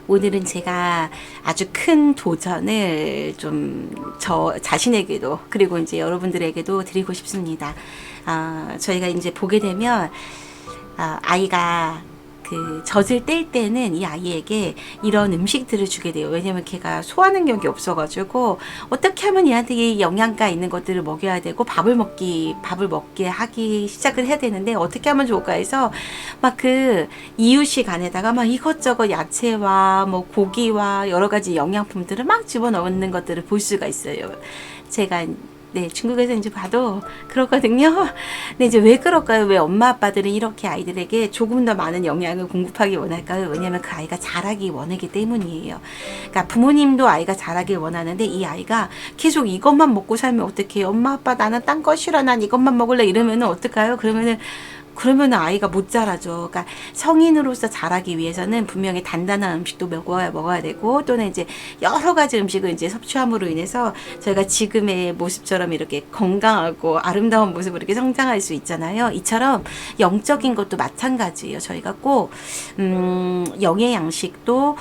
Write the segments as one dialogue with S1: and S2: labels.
S1: 오늘은 제가 아주 큰 도전을 좀 저 자신에게도 그리고 이제 여러분들에게도 드리고 싶습니다. 저희가 이제 보게 되면 아이가 그 젖을 뗄 때는 이 아이에게 이런 음식들을 주게 돼요. 왜냐면 걔가 소화는 격이 없어가지고 어떻게 하면 얘한테 이 영양가 있는 것들을 먹여야 되고 밥을 먹게 하기 시작을 해야 되는데 어떻게 하면 좋을까 해서 막 그 이유식 안에다가 막 이것저것 야채와 뭐 고기와 여러 가지 영양품들을 막 집어넣는 것들을 볼 수가 있어요. 제가 네, 중국에서 이제 봐도 그렇거든요. 근데 이제 왜 그럴까요? 왜 엄마 아빠들은 이렇게 아이들에게 조금 더 많은 영양을 공급하기 원할까요? 왜냐면 그 아이가 자라기 원하기 때문이에요. 그러니까 부모님도 아이가 자라길 원하는데 이 아이가 계속 이것만 먹고 살면 어떡해요? 엄마 아빠 나는 딴 거 싫어. 난 이것만 먹을래. 이러면은 어떡해요? 그러면 아이가 못 자라죠. 그러니까 성인으로서 자라기 위해서는 분명히 단단한 음식도 먹어야 되고 또는 이제 여러 가지 음식을 이제 섭취함으로 인해서 저희가 지금의 모습처럼 이렇게 건강하고 아름다운 모습으로 이렇게 성장할 수 있잖아요. 이처럼 영적인 것도 마찬가지예요. 저희가 꼭 영의 양식도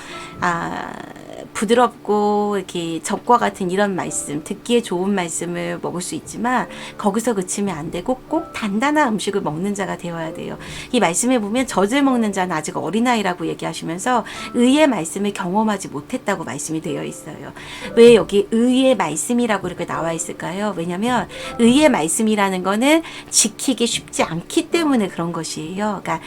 S1: 부드럽고 이렇게 젖과 같은 이런 말씀, 듣기에 좋은 말씀을 먹을 수 있지만 거기서 그치면 안 되고 꼭 단단한 음식을 먹는 자가 되어야 돼요. 이 말씀에 보면 젖을 먹는 자는 아직 어린아이라고 얘기하시면서 의의 말씀을 경험하지 못했다고 말씀이 되어 있어요. 왜 여기 의의 말씀이라고 이렇게 나와 있을까요? 왜냐하면 의의 말씀이라는 거는 지키기 쉽지 않기 때문에 그런 것이에요. 그러니까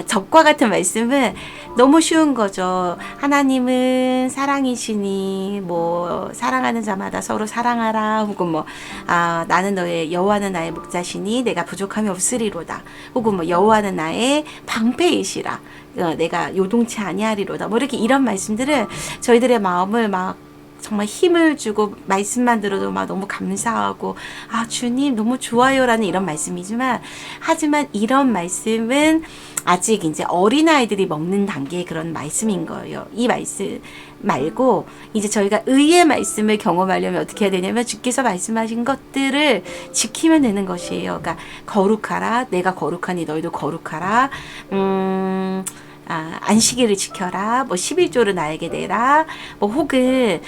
S1: 적과 같은 말씀은 너무 쉬운 거죠. 하나님은 사랑이시니 뭐 사랑하는 자마다 서로 사랑하라 혹은 뭐 나는 너의 여호와는 나의 목자시니 내가 부족함이 없으리로다 혹은 뭐 여호와는 나의 방패이시라 내가 요동치 아니하리로다 뭐 이렇게 이런 말씀들은 저희들의 마음을 막 정말 힘을 주고 말씀만 들어도 막 너무 감사하고 주님 너무 좋아요라는 이런 말씀이지만 하지만 이런 말씀은 아직 이제 어린아이들이 먹는 단계의 그런 말씀인 거예요. 이 말씀 말고 이제 저희가 의의 말씀을 경험하려면 어떻게 해야 되냐면 주께서 말씀하신 것들을 지키면 되는 것이에요. 그러니까 거룩하라 내가 거룩하니 너희도 거룩하라 안식일을 지켜라, 뭐 11조를 나에게 내라, 뭐 혹은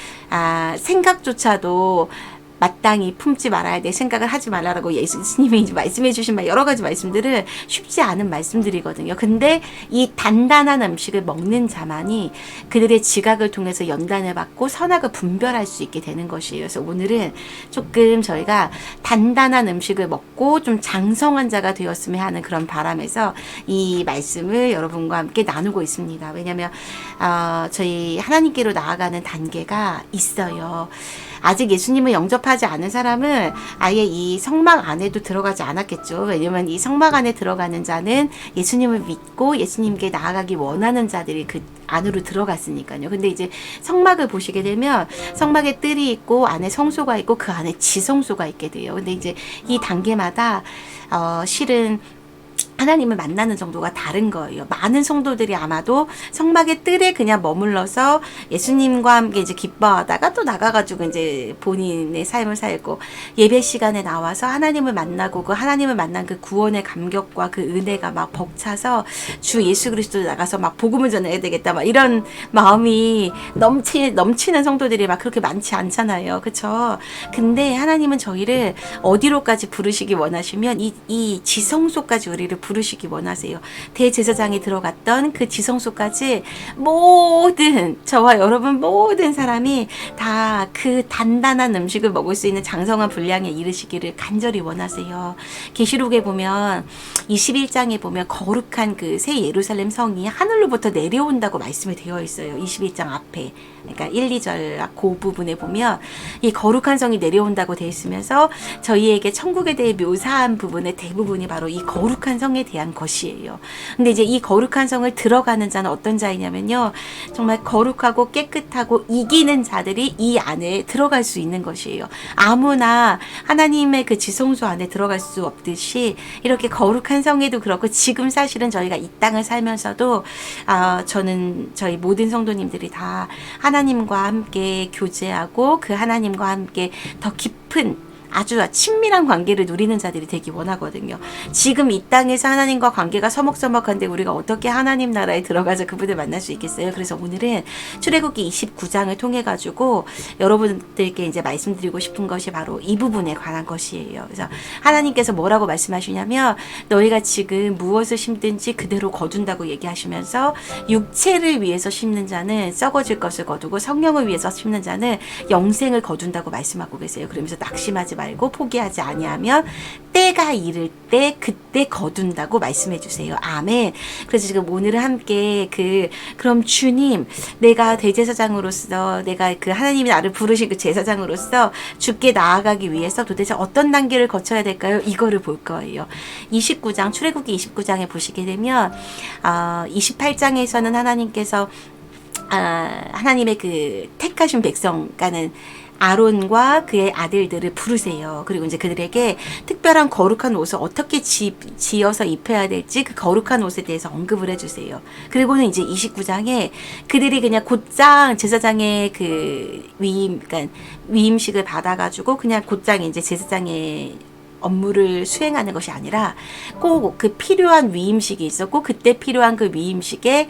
S1: 생각조차도 마땅히 품지 말아야 돼. 생각을 하지 말라라고 예수님이 이제 말씀해 주신 여러 가지 말씀들은 쉽지 않은 말씀들이거든요. 근데 이 단단한 음식을 먹는 자만이 그들의 지각을 통해서 연단을 받고 선악을 분별할 수 있게 되는 것이에요. 그래서 오늘은 조금 저희가 단단한 음식을 먹고 좀 장성한 자가 되었으면 하는 그런 바람에서 이 말씀을 여러분과 함께 나누고 있습니다. 왜냐하면 저희 하나님께로 나아가는 단계가 있어요. 아직 예수님을 영접하지 않은 사람은 아예 이 성막 안에도 들어가지 않았겠죠. 왜냐면 이 성막 안에 들어가는 자는 예수님을 믿고 예수님께 나아가기 원하는 자들이 그 안으로 들어갔으니까요. 근데 이제 성막을 보시게 되면 성막에 뜰이 있고 안에 성소가 있고 그 안에 지성소가 있게 돼요. 근데 이제 이 단계마다 실은 하나님을 만나는 정도가 다른 거예요. 많은 성도들이 아마도 성막의 뜰에 그냥 머물러서 예수님과 함께 이제 기뻐하다가 또 나가가지고 이제 본인의 삶을 살고 예배 시간에 나와서 하나님을 만나고 그 하나님을 만난 그 구원의 감격과 그 은혜가 막 벅차서 주 예수 그리스도 나가서 막 복음을 전해야 되겠다 막 이런 마음이 넘치는 성도들이 막 그렇게 많지 않잖아요. 그렇죠? 근데 하나님은 저희를 어디로까지 부르시기 원하시면 이 지성소까지 우리를 부르시기 원하세요. 대제사장이 들어갔던 그 지성소까지 모든 저와 여러분 모든 사람이 다 그 단단한 음식을 먹을 수 있는 장성한 분량에 이르시기를 간절히 원하세요. 계시록에 보면 21장에 보면 거룩한 그 새 예루살렘 성이 하늘로부터 내려온다고 말씀이 되어 있어요. 21장 앞에. 그러니까 1, 2절 그 부분에 보면 이 거룩한 성이 내려온다고 되어 있으면서 저희에게 천국에 대해 묘사한 부분의 대부분이 바로 이 거룩한 성에 대한 것이에요. 근데 이제 이 거룩한 성을 들어가는 자는 어떤 자이냐면요. 정말 거룩하고 깨끗하고 이기는 자들이 이 안에 들어갈 수 있는 것이에요. 아무나 하나님의 그 지성소 안에 들어갈 수 없듯이 이렇게 거룩한 성에도 그렇고 지금 사실은 저희가 이 땅을 살면서도 저는 저희 모든 성도님들이 다 하나님과 함께 교제하고 그 하나님과 함께 더 깊은 아주 친밀한 관계를 누리는 자들이 되기 원하거든요. 지금 이 땅에서 하나님과 관계가 서먹서먹한데 우리가 어떻게 하나님 나라에 들어가서 그분을 만날 수 있겠어요? 그래서 오늘은 출애굽기 29장을 통해 가지고 여러분들께 이제 말씀드리고 싶은 것이 바로 이 부분에 관한 것이에요. 그래서 하나님께서 뭐라고 말씀하시냐면 너희가 지금 무엇을 심든지 그대로 거둔다고 얘기하시면서 육체를 위해서 심는 자는 썩어질 것을 거두고 성령을 위해서 심는 자는 영생을 거둔다고 말씀하고 계세요. 그러면서 낙심하지 말고 포기하지 아니하면 때가 이를 때 그때 거둔다고 말씀해 주세요. 아멘. 그래서 지금 오늘은 함께 그럼 주님, 내가 대제사장으로서 내가 그 하나님이 나를 부르신 그 제사장으로서 주께 나아가기 위해서 도대체 어떤 단계를 거쳐야 될까요? 이거를 볼 거예요. 29장 출애굽기 29장에 보시게 되면 28장에서는 하나님께서 하나님의 그 택하신 백성, 그러니까는 아론과 그의 아들들을 부르세요. 그리고 이제 그들에게 특별한 거룩한 옷을 어떻게 지어서 입혀야 될지 그 거룩한 옷에 대해서 언급을 해주세요. 그리고는 이제 29장에 그들이 그냥 곧장 제사장의 그 그러니까 위임식을 받아가지고 그냥 곧장 이제 제사장의 업무를 수행하는 것이 아니라 꼭 그 필요한 위임식이 있었고 그때 필요한 그 위임식에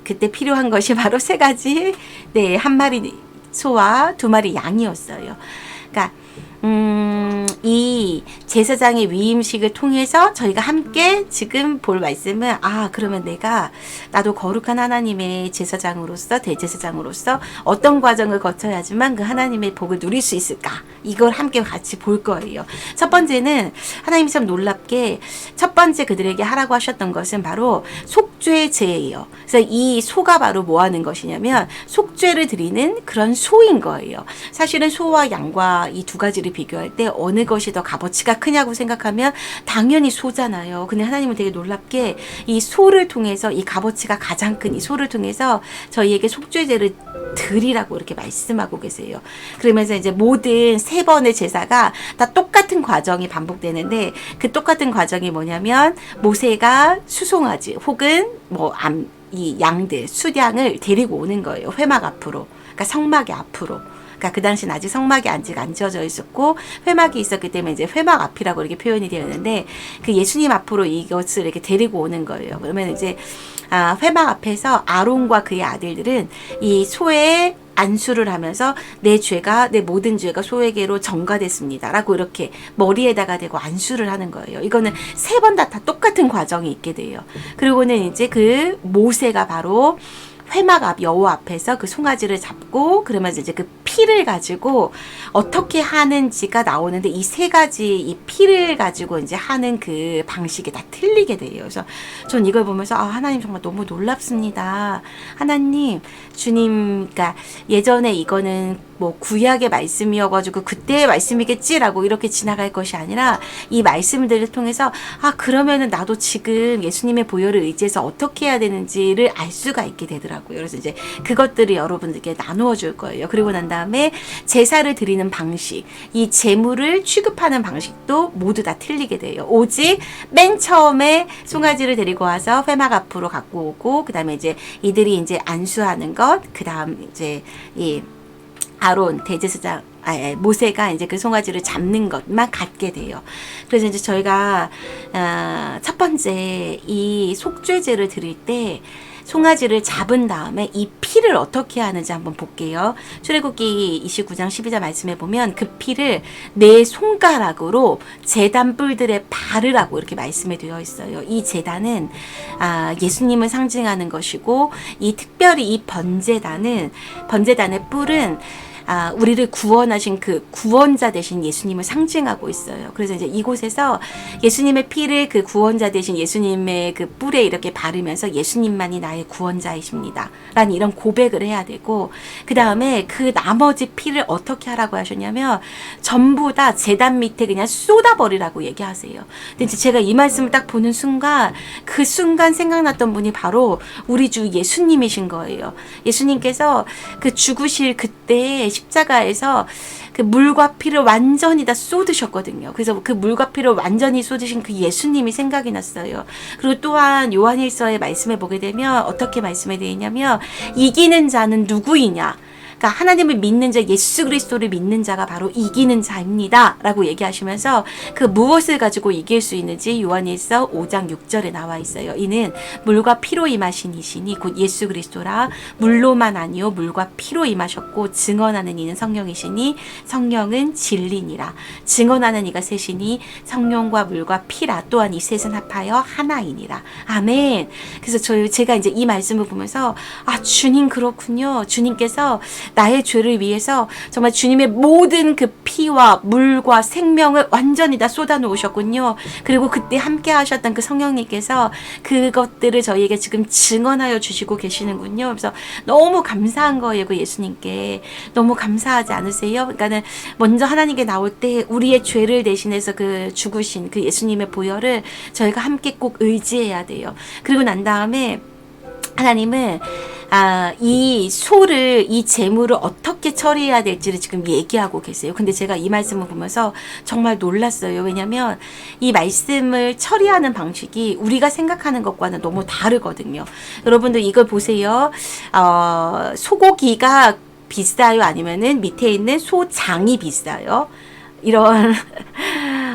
S1: 그때 필요한 것이 바로 3가지, 네, 1마리 소와 2마리 양이었어요. 그러니까 이 제사장의 위임식을 통해서 저희가 함께 지금 볼 말씀은 그러면 나도 거룩한 하나님의 제사장으로서 대제사장으로서 어떤 과정을 거쳐야지만 그 하나님의 복을 누릴 수 있을까, 이걸 함께 같이 볼 거예요. 첫 번째는 하나님이 참 놀랍게 첫 번째 그들에게 하라고 하셨던 것은 바로 속죄제예요. 그래서 이 소가 바로 뭐 하는 것이냐면 속죄를 드리는 그런 소인 거예요. 사실은 소와 양과 이 2가지를 비교할 때 어느 것이 더 값어치가 크냐고 생각하면 당연히 소잖아요. 근데 하나님은 되게 놀랍게 이 소를 통해서 이 값어치가 가장 큰 이 소를 통해서 저희에게 속죄제를 드리라고 이렇게 말씀하고 계세요. 그러면서 이제 모든 3번의 제사가 다 똑같은 과정이 반복되는데 그 똑같은 과정이 뭐냐면 모세가 수송아지 혹은 이 양들, 수량을 데리고 오는 거예요. 회막 앞으로. 그러니까 성막의 앞으로. 그러니까 그 당시는 아직 성막이 안 지어져 있었고 회막이 있었기 때문에 이제 회막 앞이라고 이렇게 표현이 되었는데 그 예수님 앞으로 이것을 이렇게 데리고 오는 거예요. 그러면 이제 회막 앞에서 아론과 그의 아들들은 이 소의 안수를 하면서 내 모든 죄가 소에게로 전가됐습니다 라고 이렇게 머리에다가 대고 안수를 하는 거예요. 이거는 3번 다 똑같은 과정이 있게 돼요. 그리고는 이제 그 모세가 바로 회막 앞 여호와 앞에서 그 송아지를 잡고 그러면서 이제 그 피를 가지고 어떻게 하는지가 나오는데 이 3가지 이 피를 가지고 이제 하는 그 방식이 다 틀리게 돼요. 그래서 전 이걸 보면서 하나님 정말 너무 놀랍습니다. 하나님, 주님, 그러니까 예전에 이거는 구약의 말씀이어가지고 그때의 말씀이겠지라고 이렇게 지나갈 것이 아니라 이 말씀들을 통해서 그러면은 나도 지금 예수님의 보혈을 의지해서 어떻게 해야 되는지를 알 수가 있게 되더라고요. 그래서 이제 그것들을 여러분들께 나누어 줄 거예요. 그리고 난 다음에 제사를 드리는 방식, 이 제물을 취급하는 방식도 모두 다 틀리게 돼요. 오직 맨 처음에 송아지를 데리고 와서 회막 앞으로 갖고 오고 그 다음에 이제 이들이 이제 안수하는 것, 그 다음 이제 이 아론 대제사장 모세가 이제 그 송아지를 잡는 것만 갖게 돼요. 그래서 이제 저희가 첫 번째 이 속죄제를 드릴 때 송아지를 잡은 다음에 이 피를 어떻게 하는지 한번 볼게요. 출애굽기 29장 12절 말씀해 보면 그 피를 내 손가락으로 제단 뿔들에 바르라고 이렇게 말씀이 되어 있어요. 이 제단은 예수님을 상징하는 것이고 이 특별히 이 번제단의 뿔은 우리를 구원하신 그 구원자 되신 예수님을 상징하고 있어요. 그래서 이제 이곳에서 예수님의 피를 그 구원자 되신 예수님의 그 뿔에 이렇게 바르면서 예수님만이 나의 구원자이십니다 라는 이런 고백을 해야 되고, 그 다음에 그 나머지 피를 어떻게 하라고 하셨냐면 전부 다 제단 밑에 그냥 쏟아버리라고 얘기하세요. 근데 이제 제가 이 말씀을 딱 보는 순간 그 순간 생각났던 분이 바로 우리 주 예수님이신 거예요. 예수님께서 그 죽으실 그때 십자가에서 그 물과 피를 완전히 다 쏟으셨거든요. 그래서 그 물과 피를 완전히 쏟으신 그 예수님이 생각이 났어요. 그리고 또한 요한일서에 말씀해 보게 되면 어떻게 말씀해 되어 있냐면 이기는 자는 누구이냐? 그러니까 하나님을 믿는 자, 예수 그리스도를 믿는 자가 바로 이기는 자입니다 라고 얘기하시면서 그 무엇을 가지고 이길 수 있는지 요한일서 5장 6절에 나와 있어요. 이는 물과 피로 임하신 이시니 곧 예수 그리스도라. 물로만 아니요 물과 피로 임하셨고 증언하는 이는 성령이시니 성령은 진리니라. 증언하는 이가 셋이니 성령과 물과 피라. 또한 이 셋은 합하여 하나이니라. 아멘. 그래서 제가 이제 이 말씀을 보면서 주님 그렇군요. 주님께서 나의 죄를 위해서 정말 주님의 모든 그 피와 물과 생명을 완전히 다 쏟아 놓으셨군요. 그리고 그때 함께 하셨던 그 성령님께서 그것들을 저희에게 지금 증언하여 주시고 계시는군요. 그래서 너무 감사한 거예요. 그 예수님께. 너무 감사하지 않으세요? 그러니까는 먼저 하나님께 나올 때 우리의 죄를 대신해서 그 죽으신 그 예수님의 보혈을 저희가 함께 꼭 의지해야 돼요. 그리고 난 다음에 하나님은 이 소를, 이 재물을 어떻게 처리해야 될지를 지금 얘기하고 계세요. 근데 제가 이 말씀을 보면서 정말 놀랐어요. 왜냐면 이 말씀을 처리하는 방식이 우리가 생각하는 것과는 너무 다르거든요. 여러분들 이걸 보세요. 소고기가 비싸요? 아니면은 밑에 있는 소장이 비싸요? 이런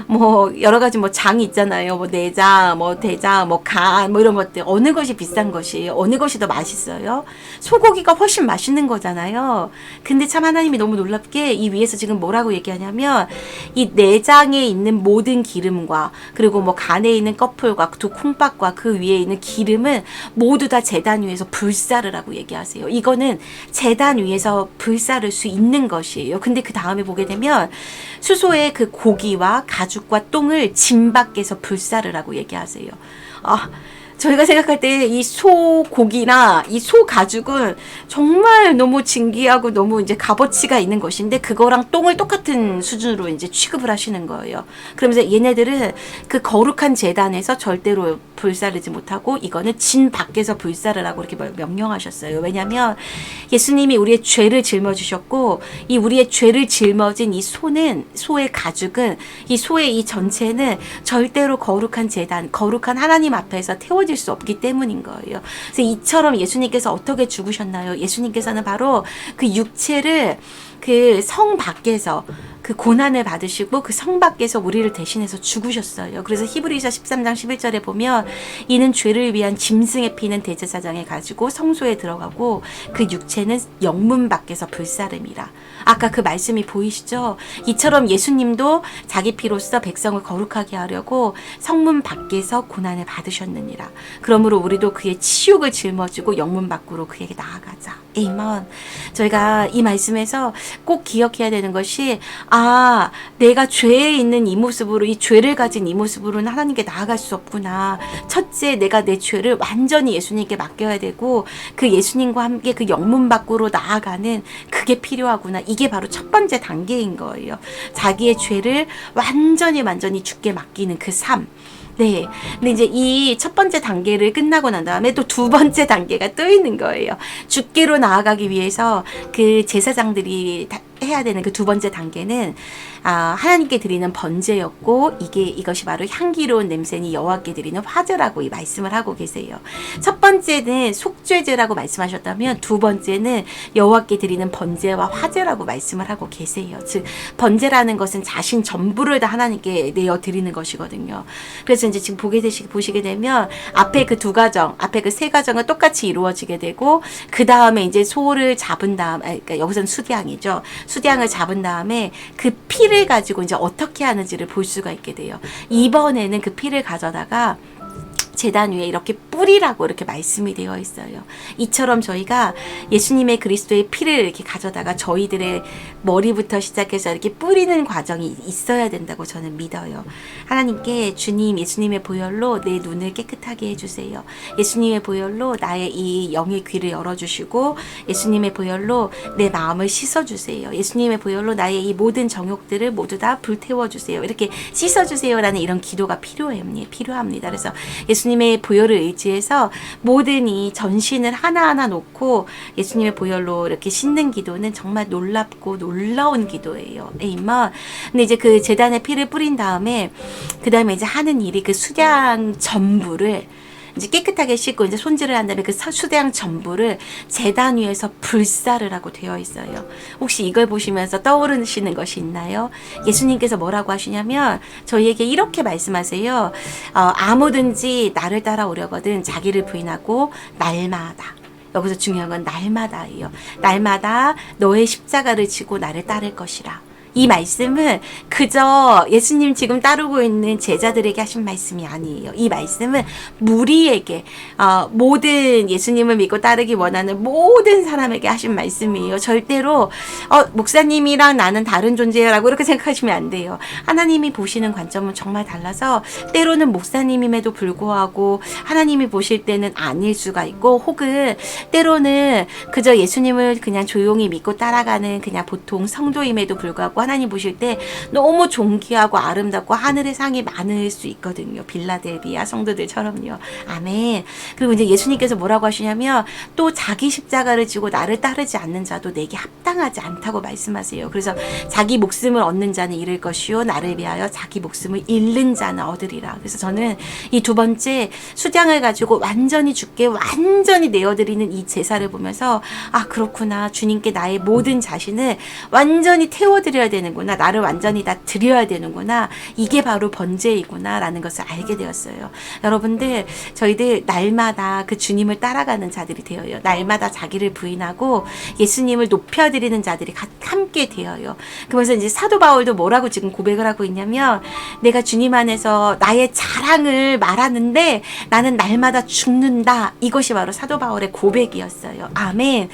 S1: 뭐 여러 가지 뭐 장이 있잖아요. 뭐 내장, 뭐 대장, 뭐 간, 뭐 이런 것들 어느 것이 비싼 것이에요? 어느 것이 더 맛있어요? 소고기가 훨씬 맛있는 거잖아요. 근데 참 하나님이 너무 놀랍게 이 위에서 지금 뭐라고 얘기하냐면 이 내장에 있는 모든 기름과 그리고 뭐 간에 있는 꺼풀과 두 콩밥과 그 위에 있는 기름은 모두 다 제단 위에서 불사르라고 얘기하세요. 이거는 제단 위에서 불사를 수 있는 것이에요. 근데 그 다음에 보게 되면 수소의 그 고기와 가죽과 똥을 짐 밖에서 불사르라고 얘기하세요. 저희가 생각할 때 이 소고기나 이 소가죽은 정말 너무 진귀하고 너무 이제 값어치가 있는 것인데 그거랑 똥을 똑같은 수준으로 이제 취급을 하시는 거예요. 그러면서 얘네들은 그 거룩한 제단에서 절대로 불사르지 못하고 이거는 진 밖에서 불사르라고 이렇게 명령하셨어요. 왜냐하면 예수님이 우리의 죄를 짊어지셨고 이 우리의 죄를 짊어진 이 소의 가죽은 이 소의 이 전체는 절대로 거룩한 제단, 거룩한 하나님 앞에서 태워질 수 없기 때문인 거예요. 그래서 이처럼 예수님께서 어떻게 죽으셨나요? 예수님께서는 바로 그 육체를 그 성 밖에서 그 고난을 받으시고 그 성 밖에서 우리를 대신해서 죽으셨어요. 그래서 히브리서 13장 11절에 보면 이는 죄를 위한 짐승의 피는 대제사장에 가지고 성소에 들어가고 그 육체는 영문 밖에서 불사름이라. 아까 그 말씀이 보이시죠? 이처럼 예수님도 자기 피로써 백성을 거룩하게 하려고 성문 밖에서 고난을 받으셨느니라. 그러므로 우리도 그의 치욕을 짊어지고 영문 밖으로 그에게 나아가자. 에이먼. 저희가 이 말씀에서 꼭 기억해야 되는 것이 내가 죄에 있는 이 모습으로 이 죄를 가진 이 모습으로는 하나님께 나아갈 수 없구나. 첫째 내가 내 죄를 완전히 예수님께 맡겨야 되고 그 예수님과 함께 그 영문 밖으로 나아가는 그게 필요하구나. 이게 바로 첫 번째 단계인 거예요. 자기의 죄를 완전히 주께 맡기는 그 삶. 네. 근데 이제 이 첫 번째 단계를 끝나고 난 다음에 또 두 번째 단계가 또 있는 거예요. 주께로 나아가기 위해서 그 제사장들이 해야 되는 그 두 번째 단계는 하나님께 드리는 번제였고 이것이 바로 향기로운 냄새니 여호와께 드리는 화제라고 이 말씀을 하고 계세요. 첫 번째는 속죄제라고 말씀하셨다면 두 번째는 여호와께 드리는 번제와 화제라고 말씀을 하고 계세요. 즉 번제라는 것은 자신 전부를 다 하나님께 내어 드리는 것이거든요. 그래서 이제 지금 보시게 되면 앞에 그 두 가정, 앞에 그 세 가정은 똑같이 이루어지게 되고 그 다음에 이제 소를 잡은 다음, 그러니까 여기서는 수량이죠. 수량을 잡은 다음에 그 피를 가지고 이제 어떻게 하는지를 볼 수가 있게 돼요. 이번에는 그 피를 가져다가 제단 위에 이렇게 뿌리라고 이렇게 말씀이 되어 있어요. 이처럼 저희가 예수님의 그리스도의 피를 이렇게 가져다가 저희들의 머리부터 시작해서 이렇게 뿌리는 과정이 있어야 된다고 저는 믿어요. 하나님께 주님, 예수님의 보혈로 내 눈을 깨끗하게 해주세요. 예수님의 보혈로 나의 이 영의 귀를 열어주시고 예수님의 보혈로 내 마음을 씻어주세요. 예수님의 보혈로 나의 이 모든 정욕들을 모두 다 불태워주세요. 이렇게 씻어주세요라는 이런 기도가 필요합니다. 그래서 예수님의 보혈을 의지해서 모든 이 전신을 하나하나 놓고 예수님의 보혈로 이렇게 씻는 기도는 정말 놀랍고 놀라운 기도예요. 에이먼. 근데 이제 그 제단에 피를 뿌린 다음에 그 다음에 이제 하는 일이 그 수량 전부를 이제 깨끗하게 씻고 이제 손질을 한 다음에 그 수대양 전부를 제단 위에서 불사를 하고 되어 있어요. 혹시 이걸 보시면서 떠오르시는 것이 있나요? 예수님께서 뭐라고 하시냐면 저희에게 이렇게 말씀하세요. 아무든지 나를 따라오려거든 자기를 부인하고 날마다, 여기서 중요한 건 날마다예요. 날마다 너의 십자가를 지고 나를 따를 것이라. 이 말씀은 그저 예수님 지금 따르고 있는 제자들에게 하신 말씀이 아니에요. 이 말씀은 무리에게, 모든 예수님을 믿고 따르기 원하는 모든 사람에게 하신 말씀이에요. 절대로 목사님이랑 나는 다른 존재라고 이렇게 생각하시면 안 돼요. 하나님이 보시는 관점은 정말 달라서 때로는 목사님임에도 불구하고 하나님이 보실 때는 아닐 수가 있고, 혹은 때로는 그저 예수님을 그냥 조용히 믿고 따라가는 그냥 보통 성도임에도 불구하고 하나님 보실 때 너무 존귀하고 아름답고 하늘의 상이 많을 수 있거든요. 빌라델비아 성도들처럼요. 아멘. 그리고 이제 예수님께서 뭐라고 하시냐면 또 자기 십자가를 지고 나를 따르지 않는 자도 내게 합당하지 않다고 말씀하세요. 그래서 자기 목숨을 얻는 자는 잃을 것이요 나를 위하여 자기 목숨을 잃는 자는 얻으리라. 그래서 저는 이 두 번째 수장을 가지고 완전히 주께 완전히 내어드리는 이 제사를 보면서 아 그렇구나, 주님께 나의 모든 자신을 완전히 태워드려야 되는구나, 나를 완전히 다 드려야 되는구나, 이게 바로 번제이구나 라는 것을 알게 되었어요. 여러분들, 저희들 날마다 그 주님을 따라가는 자들이 되어요. 날마다 자기를 부인하고 예수님을 높여드리는 자들이 함께 되어요. 그러면서 이제 사도 바울도 뭐라고 지금 고백을 하고 있냐면, 내가 주님 안에서 나의 자랑을 말하는데 나는 날마다 죽는다. 이것이 바로 사도 바울의 고백이었어요. 아멘.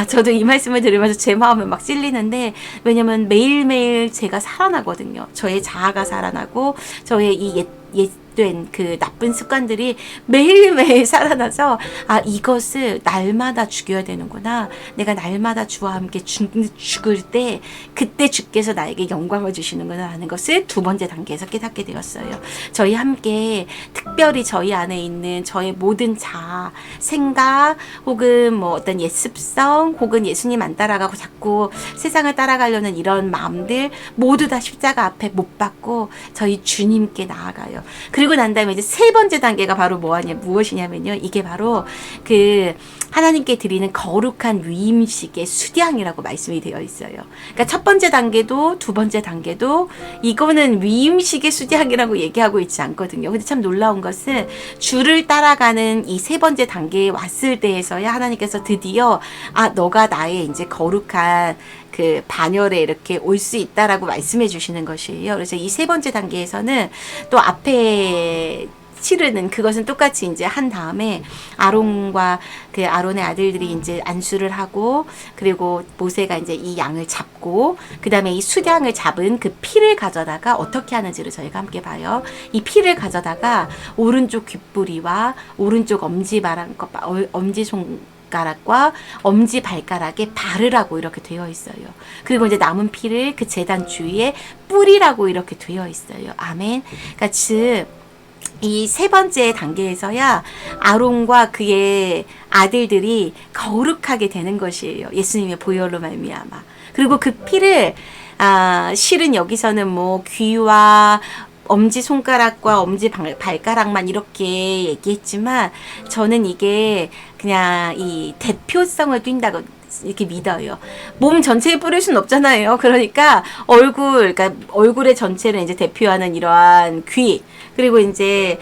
S1: 저도 이 말씀을 들으면서 제 마음은 막 찔리는데, 왜냐면 매일매일 제가 살아나거든요. 저의 자아가 살아나고 저의 이 옛된 그 나쁜 습관들이 매일매일 살아나서 이것을 날마다 죽여야 되는구나. 내가 날마다 주와 함께 죽을 때 그때 주께서 나에게 영광을 주시는구나 하는 것을 두 번째 단계에서 깨닫게 되었어요. 저희 함께 특별히 저희 안에 있는 저의 모든 자아, 생각, 혹은 뭐 어떤 옛습성, 혹은 예수님 안 따라가고 자꾸 세상을 따라가려는 이런 마음들 모두 다 십자가 앞에 못 박고 저희 주님께 나아가요. 그리고 난 다음에 이제 세 번째 단계가 바로 무엇이냐면요. 이게 바로 그 하나님께 드리는 거룩한 위임식의 수량이라고 말씀이 되어 있어요. 그러니까 첫 번째 단계도 두 번째 단계도 이거는 위임식의 수량이라고 얘기하고 있지 않거든요. 근데 참 놀라운 것은 주를 따라가는 이 세 번째 단계에 왔을 때에서야 하나님께서 드디어 너가 나의 이제 거룩한 그 반열에 이렇게 올 수 있다라고 말씀해 주시는 것이에요. 그래서 이 세 번째 단계에서는 또 앞에 치르는 그것은 똑같이 이제 한 다음에 아론과 그 아론의 아들들이 이제 안수를 하고, 그리고 모세가 이제 이 양을 잡고, 그 다음에 이 수량을 잡은 그 피를 가져다가 어떻게 하는지를 저희가 함께 봐요. 이 피를 가져다가 오른쪽 귓부리와 오른쪽 엄지손가락과 엄지발가락에 바르라고 이렇게 되어 있어요. 그리고 이제 남은 피를 그 제단 주위에 뿌리라고 이렇게 되어 있어요. 아멘. 그러니까 즉 이 세 번째 단계에서야 아론과 그의 아들들이 거룩하게 되는 것이에요. 예수님의 보혈로 말미암아. 그리고 그 피를 실은 여기서는 뭐 귀와 엄지손가락과 엄지발가락만 이렇게 얘기했지만 저는 이게 그냥 이 대표성을 띈다고 이렇게 믿어요. 몸 전체에 뿌릴 수는 없잖아요. 그러니까 그러니까 얼굴의 전체를 이제 대표하는 이러한 귀, 그리고 이제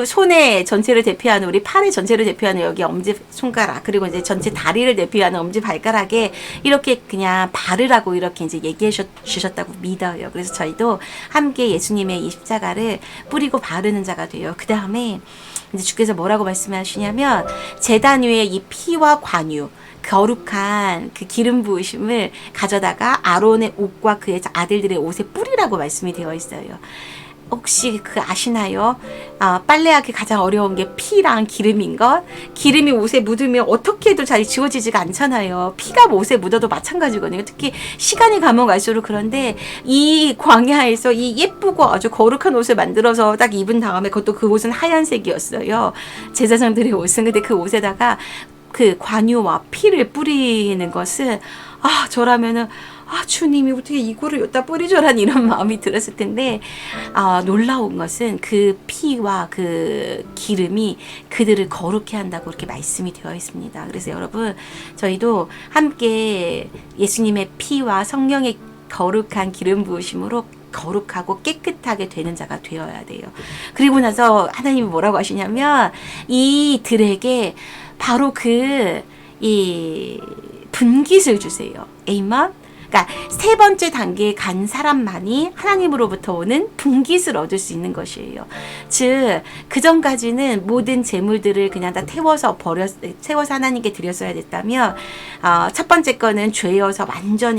S1: 손의 전체를 대표하는 우리 팔의 전체를 대표하는 여기 엄지손가락, 그리고 이제 전체 다리를 대표하는 엄지발가락에 이렇게 그냥 바르라고 이렇게 이제 얘기해 주셨다고 믿어요. 그래서 저희도 함께 예수님의 이 십자가를 뿌리고 바르는 자가 돼요. 그 다음에 이제 주께서 뭐라고 말씀하시냐면, 제단 위에 이 피와 관유, 거룩한 그 기름 부으심을 가져다가 아론의 옷과 그의 아들들의 옷에 뿌리라고 말씀이 되어 있어요. 혹시 아시나요? 빨래하기 가장 어려운 게 피랑 기름인 것. 기름이 옷에 묻으면 어떻게 해도 잘 지워지지가 않잖아요. 피가 옷에 묻어도 마찬가지거든요. 특히 시간이 가면 갈수록. 그런데 이 광야에서 이 예쁘고 아주 거룩한 옷을 만들어서 딱 입은 다음에, 그것도 그 옷은 하얀색이었어요. 제사장들의 옷은. 근데 그 옷에다가 그 관유와 피를 뿌리는 것은 저라면은 아, 주님이 어떻게 이거를 여기다 뿌리줘라는 이런 마음이 들었을 텐데, 놀라운 것은 그 피와 그 기름이 그들을 거룩해 한다고 이렇게 말씀이 되어 있습니다. 그래서 여러분, 저희도 함께 예수님의 피와 성령의 거룩한 기름 부으심으로 거룩하고 깨끗하게 되는 자가 되어야 돼요. 그리고 나서 하나님이 뭐라고 하시냐면, 이들에게 바로 이 분깃을 주세요. 에이먼? 그러니까 세 번째 단계에 간 사람만이 하나님으로부터 오는 분깃을 얻을 수 있는 것이에요. 즉, 그 전까지는 모든 재물들을 그냥 다 태워서 하나님께 드렸어야 됐다면, 첫 번째 거는 죄여서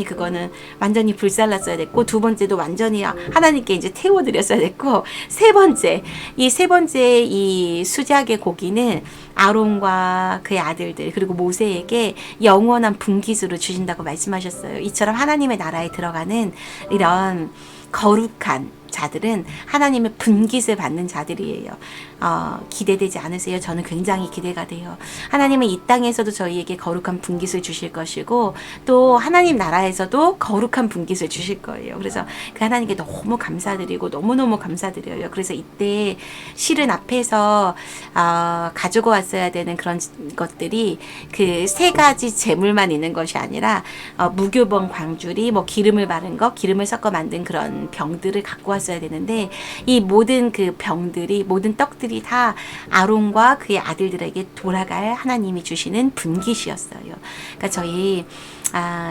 S1: 그거는 완전히 불살랐어야 됐고, 두 번째도 완전히 하나님께 이제 태워드렸어야 됐고, 세 번째 이 수작의 고기는 아론과 그의 아들들 그리고 모세에게 영원한 분깃으로 주신다고 말씀하셨어요. 이처럼 하나님의 나라에 들어가는 이런 거룩한 자들은 하나님의 분깃을 받는 자들이에요. 기대되지 않으세요? 저는 굉장히 기대가 돼요. 하나님은 이 땅에서도 저희에게 거룩한 분깃을 주실 것이고 또 하나님 나라에서도 거룩한 분깃을 주실 거예요. 그래서 그 하나님께 너무 감사드리고 너무너무 감사드려요. 그래서 이때 실은 앞에서 가지고 왔어야 되는 그런 것들이 그 세 가지 재물만 있는 것이 아니라 무교병 광주리, 뭐 기름을 바른 것, 기름을 섞어 만든 그런 병들을 갖고 왔어야 되는데 이 모든 그 병들이, 모든 떡들이 다 아론과 그의 아들들에게 돌아갈 하나님이 주시는 분깃이었어요. 그러니까 저희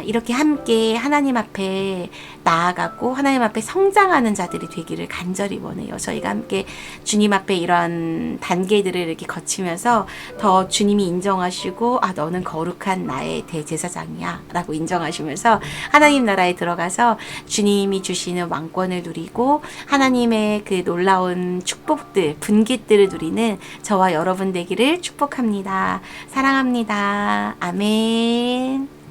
S1: 이렇게 함께 하나님 앞에 나아가고 하나님 앞에 성장하는 자들이 되기를 간절히 원해요. 저희가 함께 주님 앞에 이런 단계들을 이렇게 거치면서 더 주님이 인정하시고 너는 거룩한 나의 대제사장이야 라고 인정하시면서 하나님 나라에 들어가서 주님이 주시는 왕권을 누리고 하나님의 그 놀라운 축복들, 분깃들을 누리는 저와 여러분 되기를 축복합니다. 사랑합니다. 아멘.